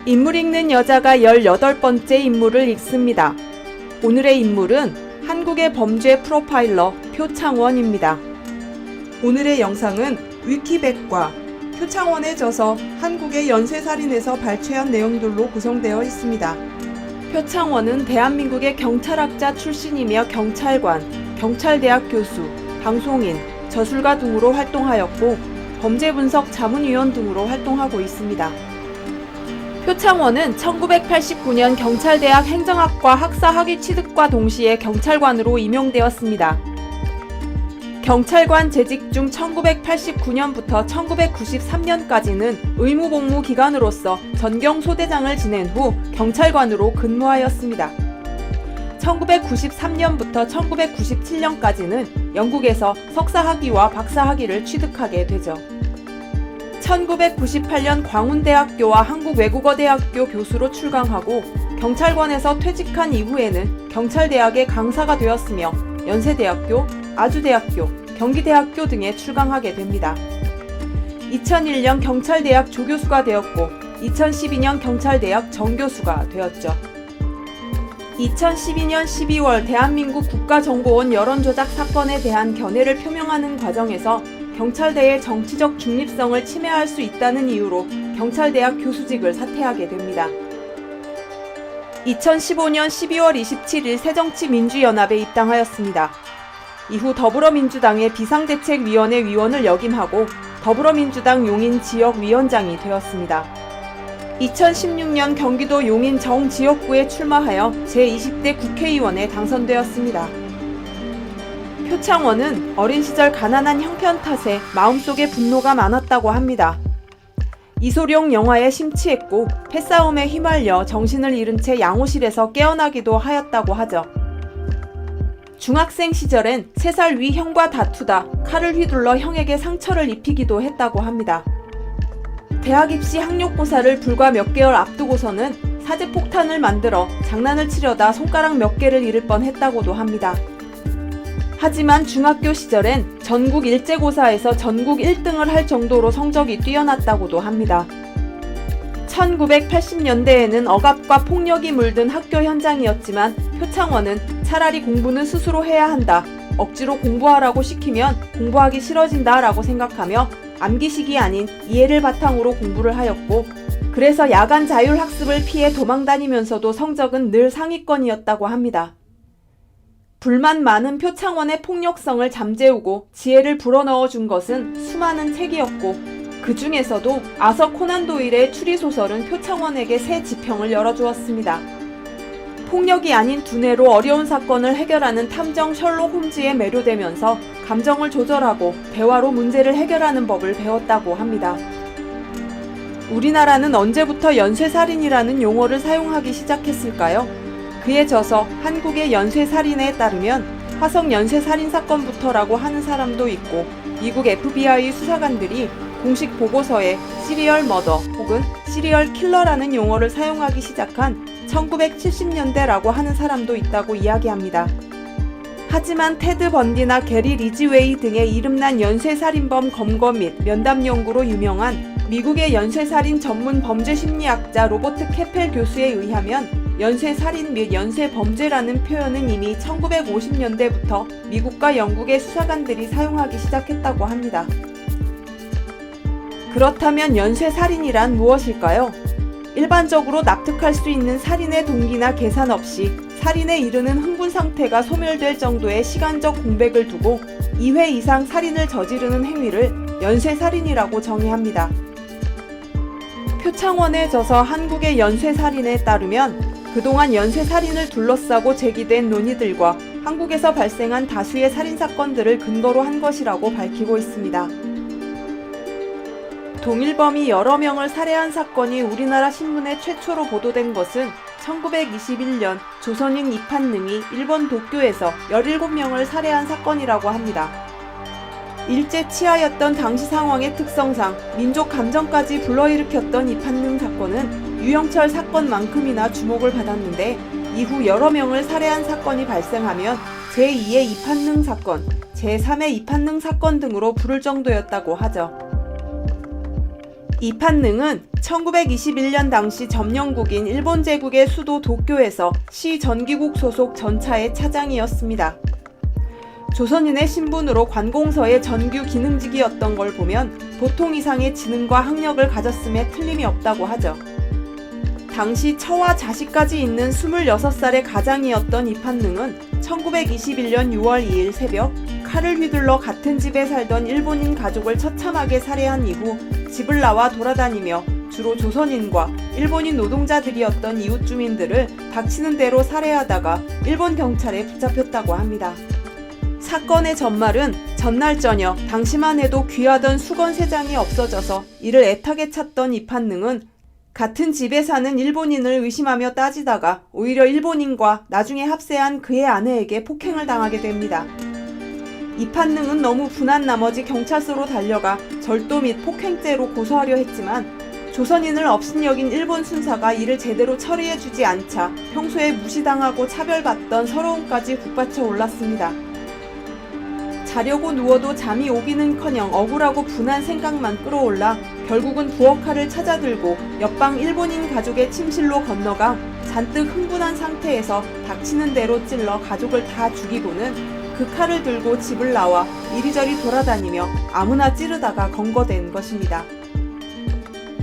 인물 읽는 여자가 18번째 인물을 읽습니다. 오늘의 인물은 한국의 범죄 프로파일러 표창원입니다. 오늘의 영상은 위키백과 표창원의 저서 한국의 연쇄살인에서 발췌한 내용들로 구성되어 있습니다. 표창원은 대한민국의 경찰학자 출신이며 경찰관, 경찰대학 교수, 방송인, 저술가 등으로 활동하였고 범죄분석 자문위원 등으로 활동하고 있습니다. 표창원은 1989년 경찰대학 행정학과 학사 학위 취득과 동시에 경찰관으로 임용되었습니다. 경찰관 재직 중 1989년부터 1993년까지는 의무복무 기간으로서 전경소대장을 지낸 후 경찰관으로 근무하였습니다. 1993년부터 1997년까지는 영국에서 석사학위와 박사학위를 취득하게 되죠. 1998년 광운대학교와 한국외국어대학교 교수로 출강하고 경찰관에서 퇴직한 이후에는 경찰대학의 강사가 되었으며 연세대학교, 아주대학교, 경기대학교 등에 출강하게 됩니다. 2001년 경찰대학 조교수가 되었고 2012년 경찰대학 정교수가 되었죠. 2012년 12월 대한민국 국가정보원 여론조작 사건에 대한 견해를 표명하는 과정에서 경찰대의 정치적 중립성을 침해할 수 있다는 이유로 경찰대학 교수직을 사퇴하게 됩니다. 2015년 12월 27일 새정치민주연합에 입당하였습니다. 이후 더불어민주당의 비상대책위원회 위원을 역임하고 더불어민주당 용인 지역위원장이 되었습니다. 2016년 경기도 용인 정지역구에 출마하여 제20대 국회의원에 당선되었습니다. 표창원은 어린 시절 가난한 형편 탓에 마음속에 분노가 많았다고 합니다. 이소룡 영화에 심취했고 패싸움에 휘말려 정신을 잃은 채 양호실에서 깨어나기도 하였다고 하죠. 중학생 시절엔 3살 위 형과 다투다 칼을 휘둘러 형에게 상처를 입히기도 했다고 합니다. 대학 입시 학력고사를 불과 몇 개월 앞두고서는 사제폭탄을 만들어 장난을 치려다 손가락 몇 개를 잃을 뻔했다고도 합니다. 하지만 중학교 시절엔 전국 일제고사에서 전국 1등을 할 정도로 성적이 뛰어났다고도 합니다. 1980년대에는 억압과 폭력이 물든 학교 현장이었지만 표창원은 차라리 공부는 스스로 해야 한다, 억지로 공부하라고 시키면 공부하기 싫어진다 라고 생각하며 암기식이 아닌 이해를 바탕으로 공부를 하였고 그래서 야간 자율학습을 피해 도망다니면서도 성적은 늘 상위권이었다고 합니다. 불만 많은 표창원의 폭력성을 잠재우고 지혜를 불어넣어 준 것은 수많은 책이었고 그 중에서도 아서 코난 도일의 추리소설은 표창원에게 새 지평을 열어주었습니다. 폭력이 아닌 두뇌로 어려운 사건을 해결하는 탐정 셜록 홈즈에 매료되면서 감정을 조절하고 대화로 문제를 해결하는 법을 배웠다고 합니다. 우리나라는 언제부터 연쇄살인이라는 용어를 사용하기 시작했을까요? 그에 저서 한국의 연쇄살인에 따르면 화성 연쇄살인 사건부터라고 하는 사람도 있고 미국 FBI 수사관들이 공식 보고서에 시리얼 머더 혹은 시리얼 킬러라는 용어를 사용하기 시작한 1970년대라고 하는 사람도 있다고 이야기합니다. 하지만 테드 번디나 게리 리지웨이 등의 이름난 연쇄살인범 검거 및 면담 연구로 유명한 미국의 연쇄살인 전문 범죄심리학자 로버트 캐펠 교수에 의하면 연쇄살인 및 연쇄범죄라는 표현은 이미 1950년대부터 미국과 영국의 수사관들이 사용하기 시작했다고 합니다. 그렇다면 연쇄살인이란 무엇일까요? 일반적으로 납득할 수 있는 살인의 동기나 계산 없이 살인에 이르는 흥분 상태가 소멸될 정도의 시간적 공백을 두고 2회 이상 살인을 저지르는 행위를 연쇄살인이라고 정의합니다. 표창원에 저서 한국의 연쇄살인에 따르면 그동안 연쇄살인을 둘러싸고 제기된 논의들과 한국에서 발생한 다수의 살인사건들을 근거로 한 것이라고 밝히고 있습니다. 동일범이 여러 명을 살해한 사건이 우리나라 신문에 최초로 보도된 것은 1921년 조선인 이판능이 일본 도쿄에서 17명을 살해한 사건이라고 합니다. 일제 치하였던 당시 상황의 특성상 민족 감정까지 불러일으켰던 이판능 사건은 유영철 사건만큼이나 주목을 받았는데 이후 여러 명을 살해한 사건이 발생하면 제2의 이판능 사건, 제3의 이판능 사건 등으로 부를 정도였다고 하죠. 이판능은 1921년 당시 점령국인 일본 제국의 수도 도쿄에서 시 전기국 소속 전차의 차장이었습니다. 조선인의 신분으로 관공서의 전규 기능직이었던 걸 보면 보통 이상의 지능과 학력을 가졌음에 틀림이 없다고 하죠. 당시 처와 자식까지 있는 26살의 가장이었던 이판능은 1921년 6월 2일 새벽 칼을 휘둘러 같은 집에 살던 일본인 가족을 처참하게 살해한 이후 집을 나와 돌아다니며 주로 조선인과 일본인 노동자들이었던 이웃 주민들을 닥치는 대로 살해하다가 일본 경찰에 붙잡혔다고 합니다. 사건의 전말은 전날 저녁 당시만 해도 귀하던 수건 3장이 없어져서 이를 애타게 찾던 이판능은 같은 집에 사는 일본인을 의심하며 따지다가 오히려 일본인과 나중에 합세한 그의 아내에게 폭행을 당하게 됩니다. 이판능은 너무 분한 나머지 경찰서로 달려가 절도 및 폭행죄로 고소하려 했지만 조선인을 업신여긴 일본 순사가 이를 제대로 처리해주지 않자 평소에 무시당하고 차별받던 서러움까지 북받쳐 올랐습니다. 자려고 누워도 잠이 오기는커녕 억울하고 분한 생각만 끌어올라 결국은 부엌칼을 찾아들고 옆방 일본인 가족의 침실로 건너가 잔뜩 흥분한 상태에서 닥치는 대로 찔러 가족을 다 죽이고는 그 칼을 들고 집을 나와 이리저리 돌아다니며 아무나 찌르다가 검거된 것입니다.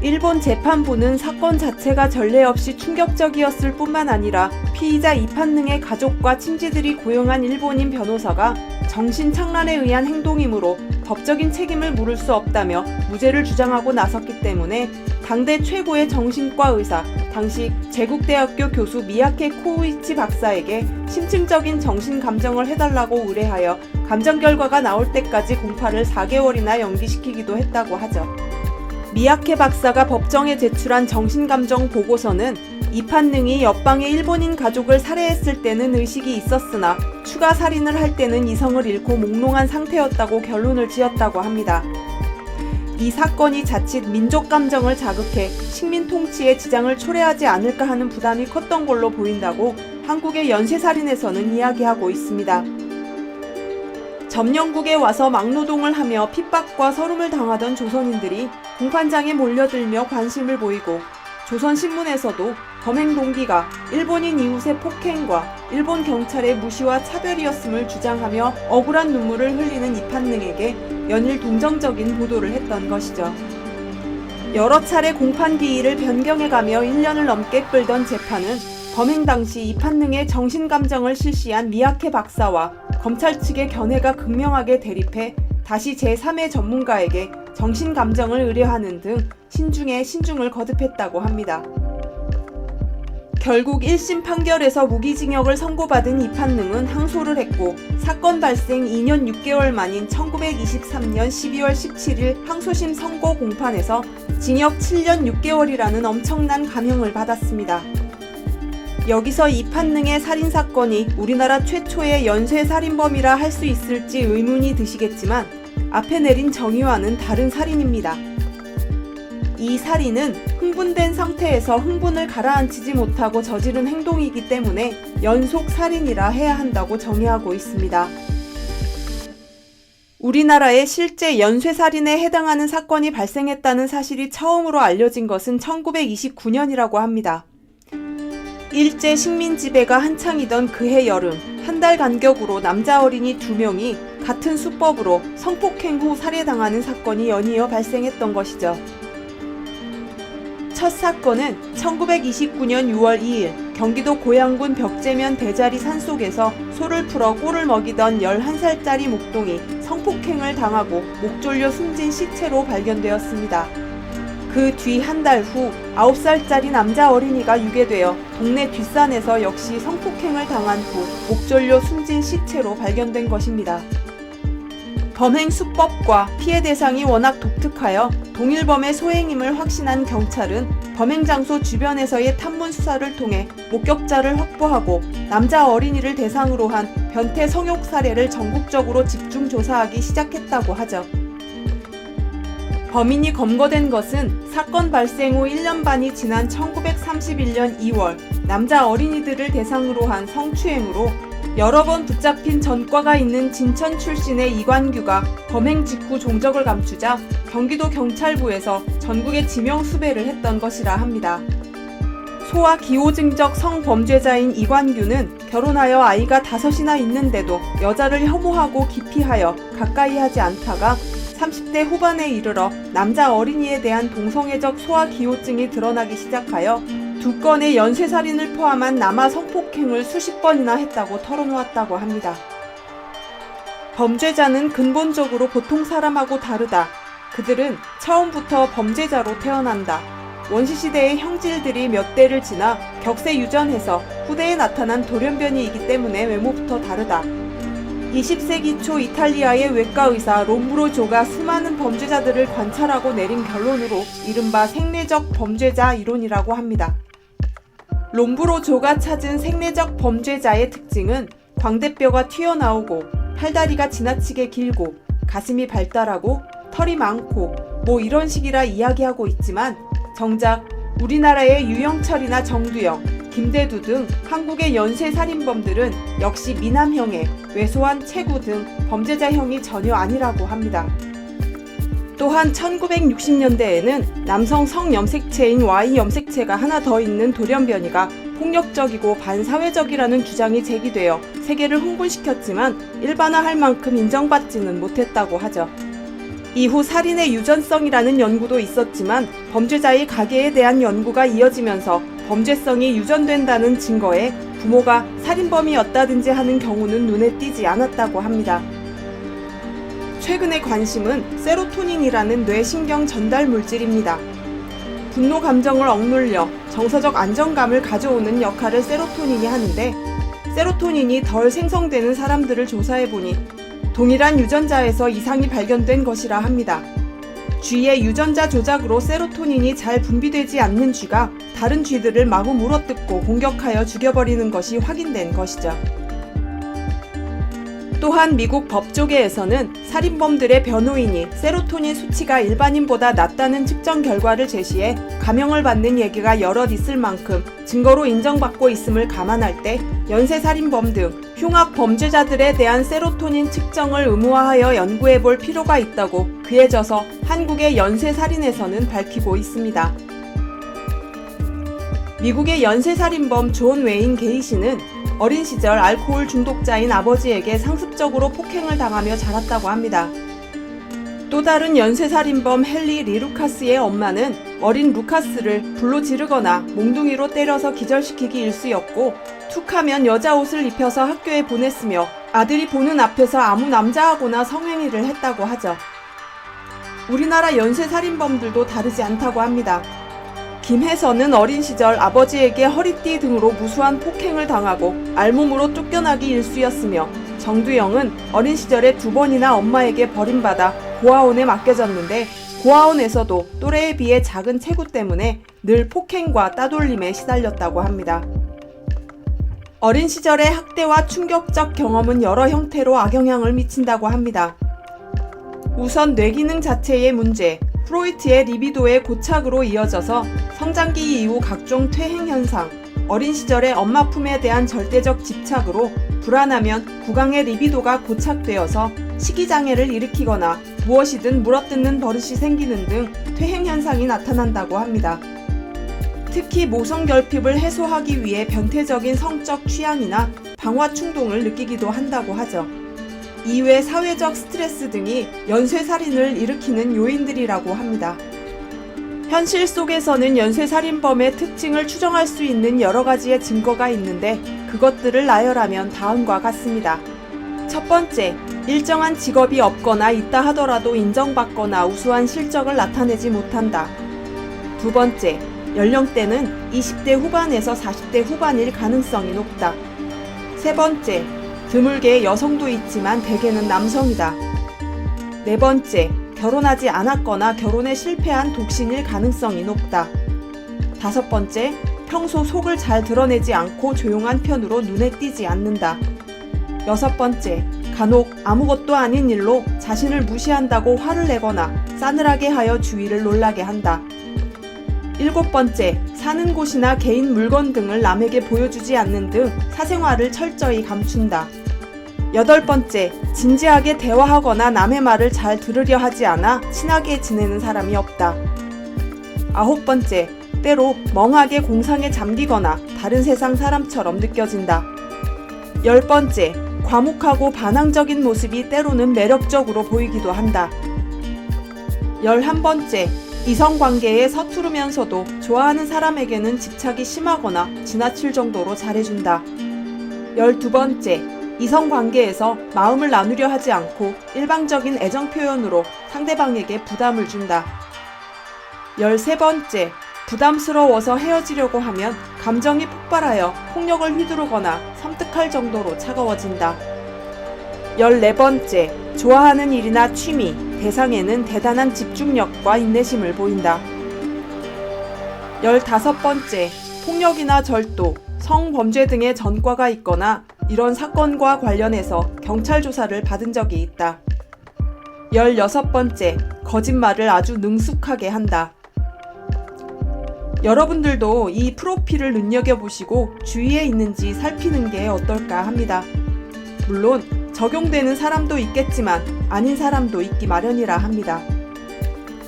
일본 재판부는 사건 자체가 전례 없이 충격적이었을 뿐만 아니라 피의자 이판능의 가족과 친지들이 고용한 일본인 변호사가 정신착란에 의한 행동이므로 법적인 책임을 물을 수 없다며 무죄를 주장하고 나섰기 때문에 당대 최고의 정신과 의사, 당시 제국대학교 교수 미야케 코우이치 박사에게 심층적인 정신감정을 해달라고 의뢰하여 감정 결과가 나올 때까지 공판을 4개월이나 연기시키기도 했다고 하죠. 미야케 박사가 법정에 제출한 정신감정 보고서는 이판능이 옆방의 일본인 가족을 살해했을 때는 의식이 있었으나 추가 살인을 할 때는 이성을 잃고 몽롱한 상태였다고 결론을 지었다고 합니다. 이 사건이 자칫 민족 감정을 자극해 식민 통치에 지장을 초래하지 않을까 하는 부담이 컸던 걸로 보인다고 한국의 연쇄살인에서는 이야기하고 있습니다. 점령국에 와서 막노동을 하며 핍박과 서름을 당하던 조선인들이 공판장에 몰려들며 관심을 보이고 조선신문에서도 범행 동기가 일본인 이웃의 폭행과 일본 경찰의 무시와 차별이었음을 주장하며 억울한 눈물을 흘리는 이판능에게 연일 동정적인 보도를 했던 것이죠. 여러 차례 공판 기일을 변경해가며 1년을 넘게 끌던 재판은 범행 당시 이판능의 정신감정을 실시한 미야케 박사와 검찰 측의 견해가 극명하게 대립해 다시 제3의 전문가에게 정신감정을 의뢰하는 등 신중에 신중을 거듭했다고 합니다. 결국 1심 판결에서 무기징역을 선고받은 이판능은 항소를 했고 사건 발생 2년 6개월 만인 1923년 12월 17일 항소심 선고 공판에서 징역 7년 6개월이라는 엄청난 감형을 받았습니다. 여기서 이판능의 살인사건이 우리나라 최초의 연쇄살인범이라 할 수 있을지 의문이 드시겠지만 앞에 내린 정의와는 다른 살인입니다. 이 살인은 흥분된 상태에서 흥분을 가라앉히지 못하고 저지른 행동이기 때문에 연속살인이라 해야 한다고 정의하고 있습니다. 우리나라에 실제 연쇄살인에 해당하는 사건이 발생했다는 사실이 처음으로 알려진 것은 1929년이라고 합니다. 일제 식민 지배가 한창이던 그해 여름, 한 달 간격으로 남자 어린이 2명이 같은 수법으로 성폭행 후 살해당하는 사건이 연이어 발생했던 것이죠. 첫 사건은 1929년 6월 2일 경기도 고양군 벽제면 대자리 산속에서 소를 풀어 꼴을 먹이던 11살짜리 목동이 성폭행을 당하고 목 졸려 숨진 시체로 발견되었습니다. 그 뒤 한 달 후 9살짜리 남자 어린이가 유괴되어 동네 뒷산에서 역시 성폭행을 당한 후 목 졸려 숨진 시체로 발견된 것입니다. 범행 수법과 피해 대상이 워낙 독특하여 동일범의 소행임을 확신한 경찰은 범행 장소 주변에서의 탐문 수사를 통해 목격자를 확보하고 남자 어린이를 대상으로 한 변태 성욕 사례를 전국적으로 집중 조사하기 시작했다고 하죠. 범인이 검거된 것은 사건 발생 후 1년 반이 지난 1931년 2월 남자 어린이들을 대상으로 한 성추행으로 여러 번 붙잡힌 전과가 있는 진천 출신의 이관규가 범행 직후 종적을 감추자 경기도 경찰부에서 전국에 지명 수배를 했던 것이라 합니다. 소아 기호증적 성범죄자인 이관규는 결혼하여 아이가 5이나 있는데도 여자를 혐오하고 기피하여 가까이 하지 않다가 30대 후반에 이르러 남자 어린이에 대한 동성애적 소아 기호증이 드러나기 시작하여 2건의 연쇄살인을 포함한 남아 성폭행을 수십 번이나 했다고 털어놓았다고 합니다. 범죄자는 근본적으로 보통 사람하고 다르다. 그들은 처음부터 범죄자로 태어난다. 원시시대의 형질들이 몇 대를 지나 격세유전해서 후대에 나타난 돌연변이이기 때문에 외모부터 다르다. 20세기 초 이탈리아의 외과의사 롬브로조가 수많은 범죄자들을 관찰하고 내린 결론으로 이른바 생리적 범죄자 이론이라고 합니다. 롬브로조가 찾은 생리적 범죄자의 특징은 광대뼈가 튀어나오고 팔다리가 지나치게 길고 가슴이 발달하고 털이 많고 이런 식이라 이야기하고 있지만 정작 우리나라의 유영철이나 정두영, 김대두 등 한국의 연쇄살인범들은 역시 미남형의 왜소한 체구 등 범죄자형이 전혀 아니라고 합니다. 또한 1960년대에는 남성 성염색체인 Y염색체가 하나 더 있는 돌연변이가 폭력적이고 반사회적이라는 주장이 제기되어 세계를 흥분시켰지만 일반화할 만큼 인정받지는 못했다고 하죠. 이후 살인의 유전성이라는 연구도 있었지만 범죄자의 가계에 대한 연구가 이어지면서 범죄성이 유전된다는 증거에 부모가 살인범이었다든지 하는 경우는 눈에 띄지 않았다고 합니다. 최근의 관심은 세로토닌이라는 뇌신경 전달 물질입니다. 분노 감정을 억눌려 정서적 안정감을 가져오는 역할을 세로토닌이 하는데 세로토닌이 덜 생성되는 사람들을 조사해보니 동일한 유전자에서 이상이 발견된 것이라 합니다. 쥐의 유전자 조작으로 세로토닌이 잘 분비되지 않는 쥐가 다른 쥐들을 마구 물어뜯고 공격하여 죽여버리는 것이 확인된 것이죠. 또한 미국 법조계에서는 살인범들의 변호인이 세로토닌 수치가 일반인보다 낮다는 측정 결과를 제시해 감형을 받는 얘기가 여럿 있을 만큼 증거로 인정받고 있음을 감안할 때 연쇄살인범 등 흉악 범죄자들에 대한 세로토닌 측정을 의무화하여 연구해볼 필요가 있다고 그에 져서 한국의 연쇄살인에서는 밝히고 있습니다. 미국의 연쇄살인범 존 웨인 게이시는 어린 시절 알코올 중독자인 아버지에게 상습적으로 폭행을 당하며 자랐다고 합니다. 또 다른 연쇄살인범 헨리 리 루카스의 엄마는 어린 루카스를 불로 지르거나 몽둥이로 때려서 기절시키기 일쑤였고 툭하면 여자 옷을 입혀서 학교에 보냈으며 아들이 보는 앞에서 아무 남자하고나 성행위를 했다고 하죠. 우리나라 연쇄살인범들도 다르지 않다고 합니다. 김혜선은 어린 시절 아버지에게 허리띠 등으로 무수한 폭행을 당하고 알몸으로 쫓겨나기 일쑤였으며 정두영은 어린 시절에 2번이나 엄마에게 버림받아 고아원에 맡겨졌는데 고아원에서도 또래에 비해 작은 체구 때문에 늘 폭행과 따돌림에 시달렸다고 합니다. 어린 시절의 학대와 충격적 경험은 여러 형태로 악영향을 미친다고 합니다. 우선 뇌기능 자체의 문제, 프로이트의 리비도의 고착으로 이어져서 성장기 이후 각종 퇴행 현상, 어린 시절의 엄마 품에 대한 절대적 집착으로 불안하면 구강의 리비도가 고착되어서 식이장애를 일으키거나 무엇이든 물어뜯는 버릇이 생기는 등 퇴행 현상이 나타난다고 합니다. 특히 모성결핍을 해소하기 위해 변태적인 성적 취향이나 방화 충동을 느끼기도 한다고 하죠. 이외 사회적 스트레스 등이 연쇄살인을 일으키는 요인들이라고 합니다. 현실 속에서는 연쇄살인범의 특징을 추정할 수 있는 여러 가지의 증거가 있는데 그것들을 나열하면 다음과 같습니다. 첫 번째, 일정한 직업이 없거나 있다 하더라도 인정받거나 우수한 실적을 나타내지 못한다. 두 번째, 연령대는 20대 후반에서 40대 후반일 가능성이 높다. 세 번째, 드물게 여성도 있지만 대개는 남성이다. 네 번째, 결혼하지 않았거나 결혼에 실패한 독신일 가능성이 높다. 다섯 번째, 평소 속을 잘 드러내지 않고 조용한 편으로 눈에 띄지 않는다. 여섯 번째, 간혹 아무것도 아닌 일로 자신을 무시한다고 화를 내거나 싸늘하게 하여 주위를 놀라게 한다. 7번째, 사는 곳이나 개인 물건 등을 남에게 보여주지 않는 등 사생활을 철저히 감춘다. 8번째, 진지하게 대화하거나 남의 말을 잘 들으려 하지 않아 친하게 지내는 사람이 없다. 9번째, 때로 멍하게 공상에 잠기거나 다른 세상 사람처럼 느껴진다. 10번째, 과묵하고 반항적인 모습이 때로는 매력적으로 보이기도 한다. 11번째, 이성관계에 서투르면서도 좋아하는 사람에게는 집착이 심하거나 지나칠 정도로 잘해준다. 12번째, 이성관계에서 마음을 나누려 하지 않고 일방적인 애정 표현으로 상대방에게 부담을 준다. 13번째, 부담스러워서 헤어지려고 하면 감정이 폭발하여 폭력을 휘두르거나 섬뜩할 정도로 차가워진다. 14번째, 좋아하는 일이나 취미, 대상에는 대단한 집중력과 인내심을 보인다. 15번째, 폭력이나 절도, 성범죄 등의 전과가 있거나 이런 사건과 관련해서 경찰 조사를 받은 적이 있다. 16번째, 거짓말을 아주 능숙하게 한다. 여러분들도 이 프로필을 눈여겨보시고 주위에 있는지 살피는 게 어떨까 합니다. 물론 적용되는 사람도 있겠지만 아닌 사람도 있기 마련이라 합니다.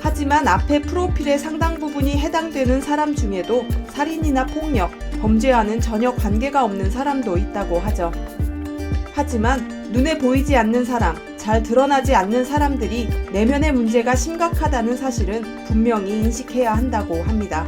하지만 앞에 프로필의 상당 부분이 해당되는 사람 중에도 살인이나 폭력, 범죄와는 전혀 관계가 없는 사람도 있다고 하죠. 하지만 눈에 보이지 않는 사람, 잘 드러나지 않는 사람들이 내면의 문제가 심각하다는 사실은 분명히 인식해야 한다고 합니다.